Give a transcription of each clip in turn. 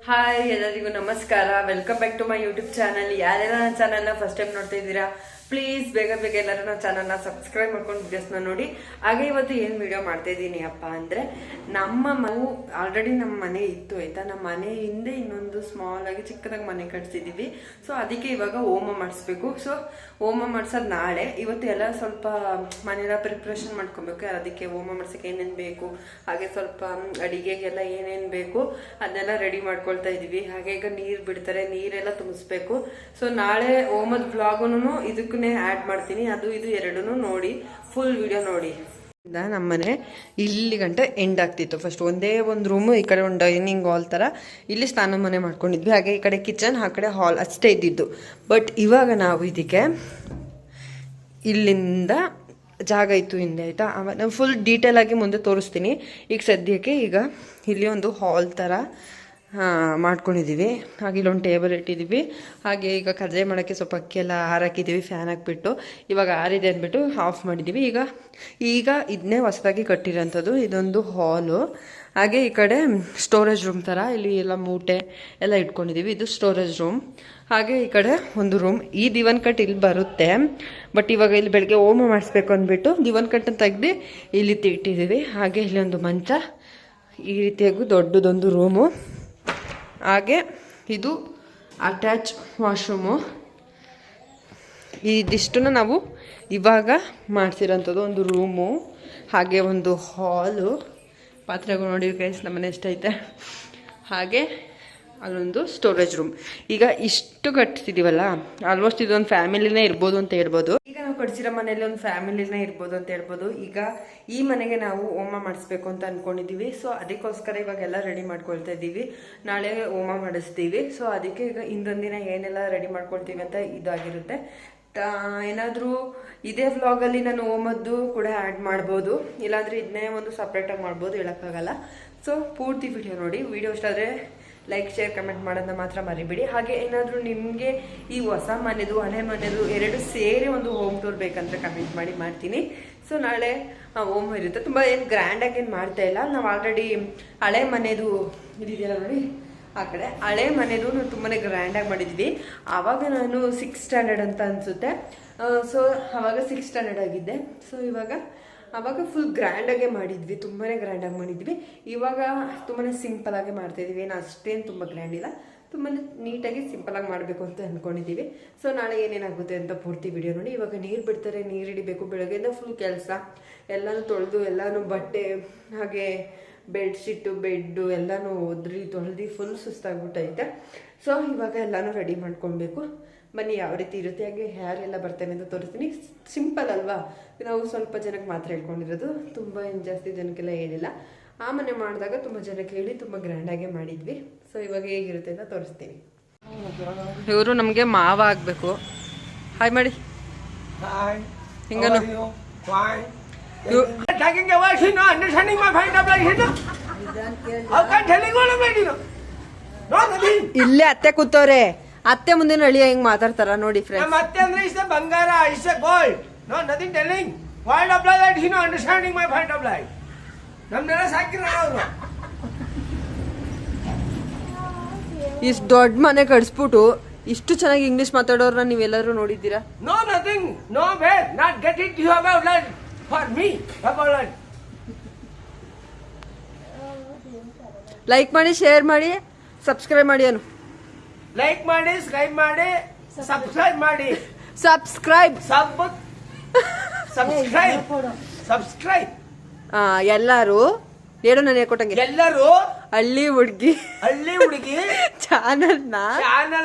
Hi ಎಲ್ಲರಿಗೂ ನಮಸ್ಕಾರ. Welcome back to my YouTube channel. ಯಾರೆಲ್ಲ ನನ್ನ ಚಾನಲ್ನ ಫಸ್ಟ್ ಟೈಮ್ ನೋಡ್ತಾ ಇದ್ದೀರಾ, ಪ್ಲೀಸ್ ಬೇಗ ಎಲ್ಲರೂ ನನ್ನ ಚಾನಲ್ನ ಸಬ್ಸ್ಕ್ರೈಬ್ ಮಾಡ್ಕೊಂಡು ವಿಡಿಯೋಸ್ನ ನೋಡಿ. ಹಾಗೆ ಇವತ್ತು ಏನು ವಿಡಿಯೋ ಮಾಡ್ತಾ ಇದ್ದೀನಿ ಅಪ್ಪ ಅಂದರೆ, ನಾವು ಆಲ್ರೆಡಿ ನಮ್ಮ ಮನೆ ಇತ್ತು ಆಯಿತಾ. ನಮ್ಮ ಮನೆ ಹಿಂದೆ ಇನ್ನೊಂದು ಸ್ಮಾಲ್ ಆಗಿ ಚಿಕ್ಕದಾಗಿ ಮನೆ ಕಟ್ಸಿದ್ದೀವಿ. ಸೊ ಅದಕ್ಕೆ ಇವಾಗ ಹೋಮ ಮಾಡಿಸ್ಬೇಕು. ಸೊ ಹೋಮ ಮಾಡಿಸೋದು ನಾಳೆ. ಇವತ್ತು ಎಲ್ಲ ಸ್ವಲ್ಪ ಮನೆಯೆಲ್ಲ ಪ್ರಿಪ್ರೇಷನ್ ಮಾಡ್ಕೊಬೇಕು. ಅದಕ್ಕೆ ಹೋಮ ಮಾಡ್ಸೋಕ್ಕೆ ಏನೇನು ಬೇಕು, ಹಾಗೆ ಸ್ವಲ್ಪ ಅಡಿಗೆಗೆಲ್ಲ ಏನೇನು ಬೇಕು ಅದನ್ನೆಲ್ಲ ರೆಡಿ ಮಾಡ್ಕೊಳ್ತಾ ಇದ್ದೀವಿ. ಹಾಗೆ ಈಗ ನೀರು ಬಿಡ್ತಾರೆ, ನೀರೆಲ್ಲ ತುಂಬಿಸ್ಬೇಕು. ಸೊ ನಾಳೆ ಹೋಮದ ವ್ಲಾಗುನು ಇದಕ್ಕೂ ಆ್ಯಡ್ ಮಾಡ್ತೀನಿ. ಅದು ಇದು ಎರಡೂ ನೋಡಿ, ಫುಲ್ ವಿಡಿಯೋ ನೋಡಿ. ನಮ್ಮನೆ ಇಲ್ಲಿ ಗಂಟೆ ಎಂಡ್ ಆಗ್ತಿತ್ತು. ಫಸ್ಟ್ ಒಂದೇ ಒಂದು ರೂಮು, ಈ ಕಡೆ ಒಂದು ಡೈನಿಂಗ್ ಹಾಲ್ ಥರ ಇಲ್ಲಿ ಸ್ನಾನ ಮನೆ ಮಾಡ್ಕೊಂಡಿದ್ವಿ. ಹಾಗೆ ಈ ಕಡೆ ಕಿಚನ್, ಆ ಕಡೆ ಹಾಲ್ ಅಷ್ಟೇ ಇದ್ದಿದ್ದು. ಬಟ್ ಇವಾಗ ನಾವು ಇದಕ್ಕೆ ಇಲ್ಲಿಂದ ಜಾಗ ಇತ್ತು ಹಿಂದೆ ಆಯಿತಾ. ನಾನು ಫುಲ್ ಡೀಟೇಲ್ ಆಗಿ ಮುಂದೆ ತೋರಿಸ್ತೀನಿ. ಈಗ ಸದ್ಯಕ್ಕೆ ಈಗ ಇಲ್ಲಿ ಒಂದು ಹಾಲ್ ಥರ ಮಾಡ್ಕೊಂಡಿದ್ದೀವಿ. ಹಾಗೆ ಇಲ್ಲೊಂದು ಟೇಬಲ್ ಇಟ್ಟಿದ್ದೀವಿ. ಹಾಗೆ ಈಗ ಕಜ್ಜಾಯ ಮಾಡೋಕ್ಕೆ ಸ್ವಲ್ಪ ಅಕ್ಕಿ ಎಲ್ಲ ಹಾರಾಕಿದ್ದೀವಿ, ಫ್ಯಾನ್ ಹಾಕ್ಬಿಟ್ಟು. ಇವಾಗ ಆರಿದೆ ಅಂದ್ಬಿಟ್ಟು ಆಫ್ ಮಾಡಿದ್ದೀವಿ. ಈಗ ಇದನ್ನೇ ಹೊಸದಾಗಿ ಕಟ್ಟಿರೋಂಥದ್ದು ಇದೊಂದು ಹಾಲು. ಹಾಗೆ ಈ ಕಡೆ ಸ್ಟೋರೇಜ್ ರೂಮ್ ಥರ ಇಲ್ಲಿ ಎಲ್ಲ ಮೂಟೆ ಎಲ್ಲ ಇಟ್ಕೊಂಡಿದ್ದೀವಿ. ಇದು ಸ್ಟೋರೇಜ್ ರೂಮ್. ಹಾಗೆ ಈ ಕಡೆ ಒಂದು ರೂಮ್. ಈ ದಿವನ್ ಕಟ್ ಇಲ್ಲಿ ಬರುತ್ತೆ, ಬಟ್ ಇವಾಗ ಇಲ್ಲಿ ಬೆಳಗ್ಗೆ ಹೋಮ ಮಾಡಿಸ್ಬೇಕು ಅಂದ್ಬಿಟ್ಟು ದಿವನ್ ಕಟ್ಟನ್ನು ತೆಗ್ದು ಇಲ್ಲಿ ಇಟ್ಟಿದ್ದೀವಿ. ಹಾಗೆ ಇಲ್ಲಿ ಒಂದು ಮಂಚ, ಈ ರೀತಿಯಾಗಿ ದೊಡ್ಡದೊಂದು ರೂಮು. ಹಾಗೆ ಇದು ಅಟ್ಯಾಚ್ ವಾಶ್ರೂಮು. ಇದಿಷ್ಟನ್ನು ನಾವು ಇವಾಗ ಮಾಡಿಸಿರೋಂಥದ್ದು ಒಂದು ರೂಮು. ಹಾಗೆ ಒಂದು ಹಾಲು, ಪಾತ್ರೆಗಳು ನೋಡಿ ಗೈಸ್ ನಮ್ಮನೆ ಎಷ್ಟೈತೆ. ಹಾಗೆ ಅಲ್ಲೊಂದು ಸ್ಟೋರೇಜ್ ರೂಮ್. ಈಗ ಇಷ್ಟು ಕಟ್ತಿದ್ದೀವಲ್ಲ, ಆಲ್ಮೋಸ್ಟ್ ಇದೊಂದು ಫ್ಯಾಮಿಲಿನೇ ಇರ್ಬೋದು ಅಂತ ಹೇಳ್ಬೋದು. ಈಗ ನಾವು ಕಟ್ಸಿರೋ ಮನೇಲಿ ಒಂದು ಫ್ಯಾಮಿಲಿನೇ ಇರ್ಬೋದು ಅಂತ ಹೇಳ್ಬೋದು. ಈಗ ಈ ಮನೆಗೆ ನಾವು ಹೋಮ ಮಾಡಿಸ್ಬೇಕು ಅಂತ ಅಂದ್ಕೊಂಡಿದ್ದೀವಿ. ಸೊ ಅದಕ್ಕೋಸ್ಕರ ಇವಾಗೆಲ್ಲ ರೆಡಿ ಮಾಡ್ಕೊಳ್ತಾ ಇದ್ದೀವಿ. ನಾಳೆ ಹೋಮ ಮಾಡಿಸ್ತೀವಿ. ಸೊ ಅದಕ್ಕೆ ಈಗ ಹಿಂದೊಂದಿನ ಏನೆಲ್ಲ ರೆಡಿ ಮಾಡ್ಕೊಳ್ತೀವಿ ಅಂತ ಇದಾಗಿರುತ್ತೆ. ಏನಾದರೂ ಇದೇ ವ್ಲಾಗಲ್ಲಿ ನಾನು ಹೋಮದ್ದು ಕೂಡ ಆ್ಯಡ್ ಮಾಡ್ಬೋದು, ಇಲ್ಲಾಂದರೆ ಇದನ್ನೇ ಒಂದು ಸಪ್ರೇಟಾಗಿ ಮಾಡ್ಬೋದು, ಹೇಳೋಕ್ಕಾಗಲ್ಲ. ಸೊ ಪೂರ್ತಿ ವಿಡಿಯೋ ನೋಡಿ. ವಿಡಿಯೋ ಇಷ್ಟ ಆದರೆ ಲೈಕ್, ಶೇರ್, ಕಮೆಂಟ್ ಮಾಡೋದನ್ನ ಮಾತ್ರ ಮರಿಬೇಡಿ. ಹಾಗೆ ಏನಾದರೂ ನಿಮಗೆ ಈ ಹೊಸ ಮನೆದು ಹಳೆ ಮನೆದು ಎರಡು ಸೇರಿ ಒಂದು ಹೋಮ್ ಟೂರ್ ಬೇಕಂದ್ರೆ ಕಮೆಂಟ್ ಮಾಡಿ, ಮಾಡ್ತೀನಿ. ಸೊ ನಾಳೆ ಹೋಮ್ ಇರುತ್ತೆ. ತುಂಬ ಏನು ಗ್ರ್ಯಾಂಡಾಗಿ ಏನು ಮಾಡ್ತಾ ಇಲ್ಲ. ನಾವು ಆಲ್ರೆಡಿ ಹಳೆ ಮನೆದು ಇದೆಯಲ್ಲ ನೋಡಿ, ಆ ಕಡೆ ಹಳೆ ಮನೆದು ನಾವು ತುಂಬಾ ಗ್ರ್ಯಾಂಡಾಗಿ ಮಾಡಿದ್ವಿ. ಆವಾಗ ನಾನು 6th ಸ್ಟ್ಯಾಂಡರ್ಡ್ ಅಂತ ಅನಿಸುತ್ತೆ. ಸೊ ಆವಾಗ 6th ಸ್ಟ್ಯಾಂಡರ್ಡ್ ಆಗಿದ್ದೆ. ಸೊ ಆವಾಗ ಫುಲ್ ಗ್ರ್ಯಾಂಡಾಗೆ ಮಾಡಿದ್ವಿ, ತುಂಬಾ ಗ್ರ್ಯಾಂಡಾಗಿ ಮಾಡಿದ್ವಿ. ಇವಾಗ ತುಂಬಾ ಸಿಂಪಲಾಗಿ ಮಾಡ್ತಾಯಿದ್ವಿ. ಏನು ಅಷ್ಟೇನು ತುಂಬ ಗ್ರ್ಯಾಂಡ್ ಇಲ್ಲ, ತುಂಬಾ ನೀಟಾಗಿ ಸಿಂಪಲಾಗಿ ಮಾಡಬೇಕು ಅಂತ ಅಂದ್ಕೊಂಡಿದ್ದೀವಿ. ಸೊ ನಾಳೆ ಏನೇನಾಗುತ್ತೆ ಅಂತ ಪೂರ್ತಿ ವಿಡಿಯೋ ನೋಡಿ. ಇವಾಗ ನೀರು ಬಿಡ್ತಾರೆ, ನೀರು ಹಿಡಿಬೇಕು. ಬೆಳಗ್ಗೆಯಿಂದ ಫುಲ್ ಕೆಲಸ, ಎಲ್ಲನೂ ತೊಳೆದು ಎಲ್ಲನೂ ಬಟ್ಟೆ, ಹಾಗೆ ಬೆಡ್ಶೀಟು, ಬೆಡ್ಡು ಎಲ್ಲನೂ ಒದ್ರಿ ತೊಳೆದು ಫುಲ್ ಸುಸ್ತಾಗ್ಬಿಟ್ಟೈತೆ. ಸೊ ಇವಾಗ ಎಲ್ಲನೂ ರೆಡಿ ಮಾಡ್ಕೊಳ್ಬೇಕು. ಬನ್ನಿ ಯಾವ ರೀತಿ ಇರುತ್ತೆ, ಹಾಗೆ ಯಾರೆಲ್ಲ ಬರ್ತಾನೆ ಅಂತ ತೋರಿಸ್ತೀನಿ. ಸಿಂಪಲ್ ಅಲ್ವಾ, ನಾವು ಸ್ವಲ್ಪ ಜನಕ್ಕೆ ಮಾತ್ರ ಹೇಳ್ಕೊಂಡಿರೋದು, ತುಂಬ ಏನು ಜಾಸ್ತಿ ಜನಕ್ಕೆಲ್ಲ ಹೇಳಿಲ್ಲ. ಆ ಮನೆ ಮಾಡಿದಾಗ ತುಂಬ ಜನಕ್ಕೆ ಹೇಳಿ ತುಂಬ ಗ್ರ್ಯಾಂಡಾಗೆ ಮಾಡಿದ್ವಿ. ಸೊ ಇವಾಗ ಹೇಗಿರುತ್ತೆ ಅಂತ ತೋರಿಸ್ತೀನಿ. ಇವರು ನಮಗೆ ಮಾವ ಆಗಬೇಕು. ಹಾಯ್ ಮಾಡಿ. ಹಿಂಗನು ಇಲ್ಲೇ ಅತ್ತೆ ಕೂತವ್ರೆ. ಅತ್ತೆ ಮುಂದೆ ಅಳಿಯ ಹೆಂಗ್ ಮಾತಾಡ್ತಾರ ನೋಡಿ ಫ್ರೆಂಡ್ಸ್. ಅತ್ತೆ ಅಂದ್ರೆ ಇಸ್ ಬಂಗಾರ, is gold. No nothing telling. World of life that he no understanding my point of life. ನಮ್ನೆಲ್ಲ ಸಾಕಿರಲ್ಲ ಅವರು. ಇಷ್ಟು ದೊಡ್ಡ ಮನೆ ಕಟ್ಸ್ಬಿಟ್ಟು ಇಷ್ಟು ಚೆನ್ನಾಗಿ ಇಂಗ್ಲಿಷ್ ಮಾತಾಡೋರ್ನ ನೀವೆಲ್ಲರೂ ನೋಡಿದ್ದೀರಾ? No nothing, no way, not get it. You have learn for me. Have learn. Like ಮಾಡಿ, ಶೇರ್ ಮಾಡಿ, ಸಬ್ಸ್ಕ್ರೈಬ್ ಮಾಡಿ. ಅನು ಲೈಕ್ ಮಾಡಿ, ಸ್ಕ್ರೈಬ್ ಮಾಡಿ, ಸಬ್ಸ್ಕ್ರೈಬ್ ಮಾಡಿ. ಸಬ್ಸ್ಕ್ರೈಬ್ ಎಲ್ಲರೂ ಹೇಳು, ನಾನು ಹೇಳ್ಕೊಟ್ಟಂಗೆ. ಎಲ್ಲರೂ ಹಳ್ಳಿ ಹುಡುಗಿ ಚಾನಲ್ ನ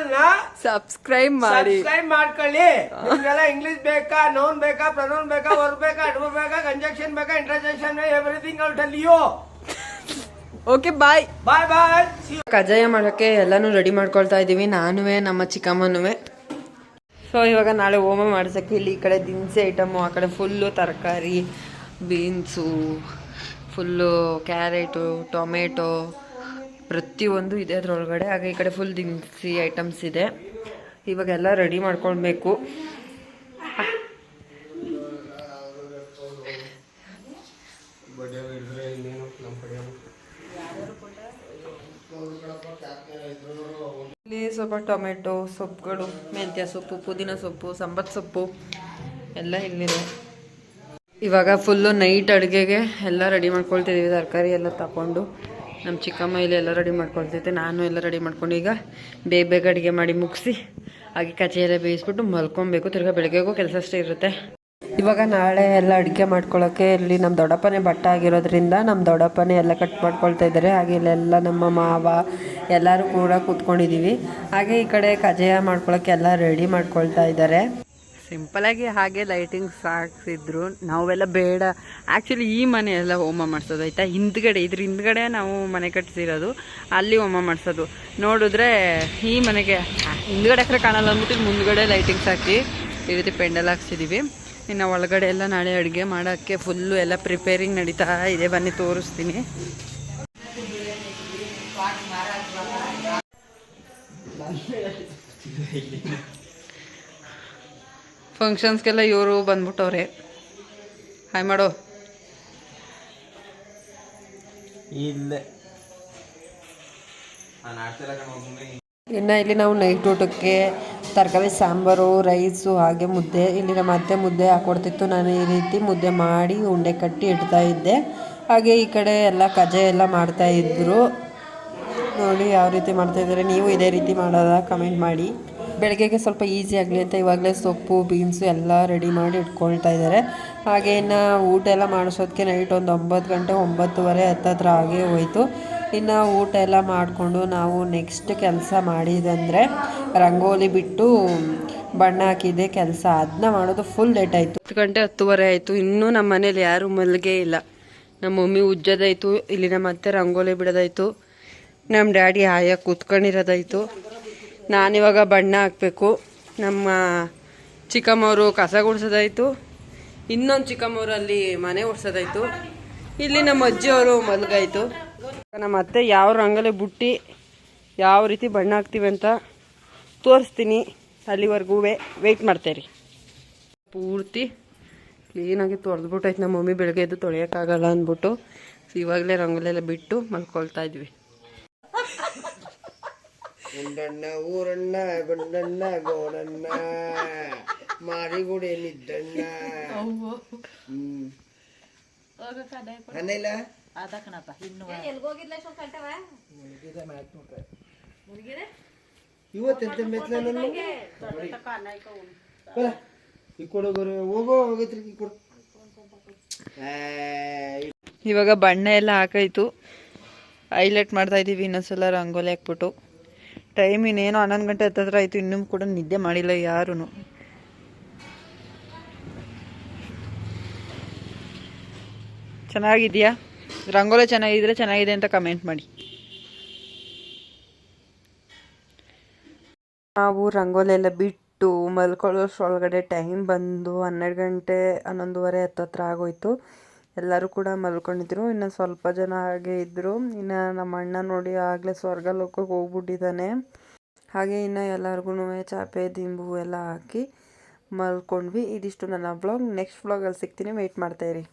ಸಬ್ಸ್ಕ್ರೈಬ್ ಮಾಡ್ಕೊಳ್ಳಿ. ನಿಮ್ಗೆಲ್ಲ ಇಂಗ್ಲಿಷ್ ಬೇಕಾ, ನೌನ್ ಬೇಕಾ, ಪ್ರನೌನ್ ಬೇಕಾ, ವರ್ಬ್ ಬೇಕಾ, ಅಡ್ವರ್ಬ್ ಬೇಕಾ, ಕಂಜಂಕ್ಷನ್ ಬೇಕಾ, interjection, everything I will tell you. Okay, bye bye bye. ಕಜ್ಜಾಯ ಮಾಡೋಕ್ಕೆ ಎಲ್ಲನೂ ರೆಡಿ ಮಾಡ್ಕೊಳ್ತಾ ಇದ್ದೀವಿ, ನಾನುವೇ ನಮ್ಮ ಚಿಕ್ಕಮ್ಮನೂ. ಸೊ ಇವಾಗ ನಾಳೆ ಹೋಮ ಮಾಡ್ಸೋಕ್ಕೆ ಇಲ್ಲಿ ಈ ಕಡೆ ದಿನಸಿ ಐಟಮು, ಆ ಕಡೆ ಫುಲ್ಲು ತರಕಾರಿ, ಬೀನ್ಸು, ಫುಲ್ಲು ಕ್ಯಾರೆಟು, ಟೊಮೆಟೊ, ಪ್ರತಿಯೊಂದು ಇದೆ ಅದರೊಳಗಡೆ. ಹಾಗೆ ಈ ಕಡೆ ಫುಲ್ ದಿನಸಿ ಐಟಮ್ಸ್ ಇದೆ. ಇವಾಗೆಲ್ಲ ರೆಡಿ ಮಾಡ್ಕೊಳ್ಬೇಕು. ಇಲ್ಲಿ ಸ್ವಲ್ಪ ಟೊಮೆಟೊ ಸೊಪ್ಪುಗಳು, ಮೆಂತ್ಯ ಸೊಪ್ಪು, ಪುದೀನ ಸೊಪ್ಪು, ಸಂಬತ್ ಸೊಪ್ಪು ಎಲ್ಲ ಇಲ್ಲಿದೆ. ಇವಾಗ ಫುಲ್ಲು ನೈಟ್ ಅಡುಗೆಗೆ ಎಲ್ಲ ರೆಡಿ ಮಾಡ್ಕೊಳ್ತಿದ್ದೀವಿ. ತರಕಾರಿ ಎಲ್ಲ ತಗೊಂಡು ನಮ್ಮ ಚಿಕ್ಕಮ್ಮ ಇಲ್ಲಿ ಎಲ್ಲ ರೆಡಿ ಮಾಡ್ಕೊಳ್ತೈತೆ. ನಾನು ಎಲ್ಲ ರೆಡಿ ಮಾಡ್ಕೊಂಡು ಈಗ ಬೇಗ ಬೇಗ ಅಡುಗೆ ಮಾಡಿ ಮುಗಿಸಿ ಹಾಗೆ ಕಚ್ಚೆ ಎಲ್ಲ ಬೇಯಿಸ್ಬಿಟ್ಟು ಮಲ್ಕೊಬೇಕು. ತಿರ್ಗಾ ಬೆಳಗ್ಗೆಗೂ ಕೆಲಸ ಅಷ್ಟೇ ಇರುತ್ತೆ. ಇವಾಗ ನಾಳೆ ಎಲ್ಲ ಅಡುಗೆ ಮಾಡ್ಕೊಳ್ಳೋಕ್ಕೆ ಇಲ್ಲಿ ನಮ್ಮ ದೊಡ್ಡಪ್ಪನೇ ಬಟ್ಟ ಆಗಿರೋದ್ರಿಂದ ನಮ್ಮ ದೊಡ್ಡಪ್ಪನೇ ಎಲ್ಲ ಕಟ್ ಮಾಡ್ಕೊಳ್ತಾ ಇದ್ದಾರೆ. ಹಾಗೆ ಇಲ್ಲೆಲ್ಲ ನಮ್ಮ ಮಾವ ಎಲ್ಲರೂ ಕೂಡ ಕೂತ್ಕೊಂಡಿದ್ದೀವಿ. ಹಾಗೆ ಈ ಕಡೆ ಕಜ್ಜಾಯ ಮಾಡ್ಕೊಳ್ಳೋಕ್ಕೆ ಎಲ್ಲ ರೆಡಿ ಮಾಡ್ಕೊಳ್ತಾ ಇದ್ದಾರೆ. ಸಿಂಪಲಾಗಿ ಹಾಗೆ ಲೈಟಿಂಗ್ಸ್ ಹಾಕ್ಸಿದ್ರು. ನಾವೆಲ್ಲ ಬೇಡ, ಆ್ಯಕ್ಚುಲಿ ಈ ಮನೆ ಎಲ್ಲ ಹೋಮ ಮಾಡಿಸೋದು ಆಯಿತಾ. ಹಿಂದ್ಗಡೆ ನಾವು ಮನೆ ಕಟ್ಟಿಸಿರೋದು, ಅಲ್ಲಿ ಹೋಮ ಮಾಡಿಸೋದು. ನೋಡಿದ್ರೆ ಈ ಮನೆಗೆ ಹಿಂದ್ಗಡೆ ಹತ್ರ ಕಾಣಲ್ಲ ಅಂದ್ಬಿಟ್ಟು ಮುಂದ್ಗಡೆ ಲೈಟಿಂಗ್ಸ್ ಹಾಕಿ ಈ ರೀತಿ ಪೆಂಡಲ್ ಹಾಕ್ಸಿದ್ದೀವಿ. ಇನ್ನು ಒಳಗಡೆ ಎಲ್ಲ ನಾಳೆ ಅಡುಗೆ ಮಾಡೋಕ್ಕೆ ಫುಲ್ಲು ಎಲ್ಲ ಪ್ರಿಪೇರಿಂಗ್ ನಡೀತಾ ಇದೆ. ಬನ್ನಿ ತೋರಿಸ್ತೀನಿ. ಫಂಕ್ಷನ್ಸ್ಗೆಲ್ಲ ಇವರು ಬಂದ್ಬಿಟ್ಟವ್ರೆ. ಹಾಯ್ ಮಾಡೋ. ಇನ್ನು ಇಲ್ಲಿ ನಾವು ನೈಟ್ ಊಟಕ್ಕೆ ತರಕಾರಿ ಸಾಂಬಾರು, ರೈಸು ಹಾಗೆ ಮುದ್ದೆ. ಇಲ್ಲಿ ನಮ್ಮ ಅತ್ತೆ ಮುದ್ದೆ ಹಾಕ್ಕೊಡ್ತಿತ್ತು. ನಾನು ಈ ರೀತಿ ಮುದ್ದೆ ಮಾಡಿ ಉಂಡೆ ಕಟ್ಟಿ ಇಡ್ತಾ ಇದ್ದೆ. ಹಾಗೆ ಈ ಕಡೆ ಎಲ್ಲ ಕಜ್ಜಾಯ ಎಲ್ಲ ಮಾಡ್ತಾಯಿದ್ರು. ನೋಡಿ ಯಾವ ರೀತಿ ಮಾಡ್ತಾಯಿದ್ದಾರೆ. ನೀವು ಇದೇ ರೀತಿ ಮಾಡೋದಾ ಕಮೆಂಟ್ ಮಾಡಿ. ಬೆಳಗ್ಗೆಗೆ ಸ್ವಲ್ಪ ಈಸಿ ಆಗಲಿ ಅಂತ ಇವಾಗಲೇ ಸೊಪ್ಪು ಬೀನ್ಸು ಎಲ್ಲ ರೆಡಿ ಮಾಡಿ ಇಟ್ಕೊಳ್ತಾ ಇದ್ದಾರೆ. ಹಾಗೆ ಇನ್ನು ಊಟ ಎಲ್ಲ ಮಾಡಿಸೋದಕ್ಕೆ ನೈಟ್ ಒಂದು 9 ಗಂಟೆ 9:30 ಹತ್ತತ್ರ ಆಗೇ ಹೋಯಿತು. ಇನ್ನು ಊಟ ಎಲ್ಲ ಮಾಡಿಕೊಂಡು ನಾವು ನೆಕ್ಸ್ಟ್ ಕೆಲಸ ಮಾಡಿದಂದರೆ ರಂಗೋಲಿ ಬಿಟ್ಟು ಬಣ್ಣ ಹಾಕಿದ್ದೆ ಕೆಲಸ. ಅದನ್ನ ಮಾಡೋದು ಫುಲ್ ಲೇಟ್ ಆಯಿತು. 10 ಗಂಟೆ 10:30 ಆಯಿತು. ಇನ್ನೂ ನಮ್ಮ ಮನೇಲಿ ಯಾರೂ ಮಲ್ಗೇ ಇಲ್ಲ. ನಮ್ಮ ಮಮ್ಮಿ ಉಜ್ಜೋದಾಯಿತು, ಇಲ್ಲಿ ನಮ್ಮ ಅತ್ತೆ ರಂಗೋಲಿ ಬಿಡೋದಾಯಿತು, ನಮ್ಮ ಡ್ಯಾಡಿ ಆಯ ಕೂತ್ಕೊಂಡಿರೋದಾಯಿತು. ನಾನಿವಾಗ ಬಣ್ಣ ಹಾಕಬೇಕು. ನಮ್ಮ ಚಿಕ್ಕಮ್ಮವರು ಕಸ ಗುಡಿಸೋದಾಯಿತು, ಇನ್ನೊಂದು ಚಿಕ್ಕಮ್ಮವರು ಅಲ್ಲಿ ಮನೆ ಒರೆಸೋದಾಯಿತು, ಇಲ್ಲಿ ನಮ್ಮ ಅಜ್ಜಿಯವರು ಮಲ್ಗಾಯಿತು. ನಮ್ಮ ಅತ್ತೆ ಯಾವ ರಂಗೋಲಿ ಬುಟ್ಟಿ ಯಾವ ರೀತಿ ಬಣ್ಣ ಹಾಕ್ತೀವಿ ಅಂತ ತೋರಿಸ್ತೀನಿ. ಅಲ್ಲಿವರೆಗೂ ವೆಯ್ಟ್ ಮಾಡ್ತೇರಿ. ಪೂರ್ತಿ ಕ್ಲೀನಾಗಿ ತೊಳೆದ್ಬಿಟ್ಟೈತೆ. ನಮ್ಮ ಮಮ್ಮಿ ಬೆಳಗ್ಗೆ ಎದ್ದು ತೊಳೆಯೋಕ್ಕಾಗಲ್ಲ ಅಂದ್ಬಿಟ್ಟು ಇವಾಗಲೇ ರಂಗೋಲಿ ಎಲ್ಲ ಬಿಟ್ಟು ಮಲ್ಕೊಳ್ತಾ ಇದ್ವಿ. ಗುಂಡಣ್ಣ ಊರಣ್ಣ ಗುಂಡಣ್ಣ ಗೋಡಣ್ಣ ಮಾರಿಗುಡಿ ನಿದ್ದಣ್ಣ ಅನ್ನಿಲ್ಲ ಇವತ್ತೆಂತ ಮೆತ್ಲ ಈ ಕೊಡೋರು ಹೋಗೋ ಹೋಗೈತ್ರಿ ಈ ಕೊಡು. ಇವಾಗ ಬಣ್ಣ ಎಲ್ಲ ಹಾಕಾಯ್ತು. ಹೈಲೈಟ್ ಮಾಡ್ತಾ ಇದ್ದೀವಿ. ಇನ್ನೊಂದ್ಸಲ ರಂಗೋಲಿ ಹಾಕ್ಬಿಟ್ಟು ಟೈಮ್ ಇನ್ನೇನು 11 ಗಂಟೆ ಹತ್ತತ್ರ ಆಯಿತು. ಇನ್ನೂ ಕೂಡ ನಿದ್ದೆ ಮಾಡಿಲ್ಲ ಯಾರೂ. ಚೆನ್ನಾಗಿದೆಯಾ? ರಂಗೋಲಿ ಚೆನ್ನಾಗಿದ್ರೆ ಚೆನ್ನಾಗಿದೆ ಅಂತ ಕಮೆಂಟ್ ಮಾಡಿ. ನಾವು ರಂಗೋಲಿ ಎಲ್ಲ ಬಿಟ್ಟು ಮಲ್ಕೊಳ್ಳೋಷ್ರೊಳಗಡೆ ಟೈಮ್ ಬಂದು 12 ಗಂಟೆ 11:30 ಹತ್ತತ್ರ ಆಗೋಯ್ತು. ಎಲ್ಲರೂ ಕೂಡ ಮಲ್ಕೊಂಡಿದ್ರು. ಇನ್ನು ಸ್ವಲ್ಪ ಜನ ಹಾಗೆ ಇದ್ದರು. ಇನ್ನು ನಮ್ಮ ಅಣ್ಣ ನೋಡಿ ಆಗಲೇ ಸ್ವರ್ಗ ಲೋಕಕ್ಕೆ ಹೋಗ್ಬಿಟ್ಟಿದ್ದಾನೆ. ಹಾಗೆ ಇನ್ನು ಎಲ್ಲರಿಗೂ ಚಾಪೆ ದಿಂಬು ಎಲ್ಲ ಹಾಕಿ ಮಲ್ಕೊಂಡ್ವಿ. ಇದಿಷ್ಟು ನನ್ನ ವ್ಲಾಗ್. ನೆಕ್ಸ್ಟ್ ವ್ಲಾಗಲ್ಲಿ ಸಿಗ್ತೀನಿ. ವೆಯ್ಟ್ ಮಾಡ್ತಾಯಿರಿ.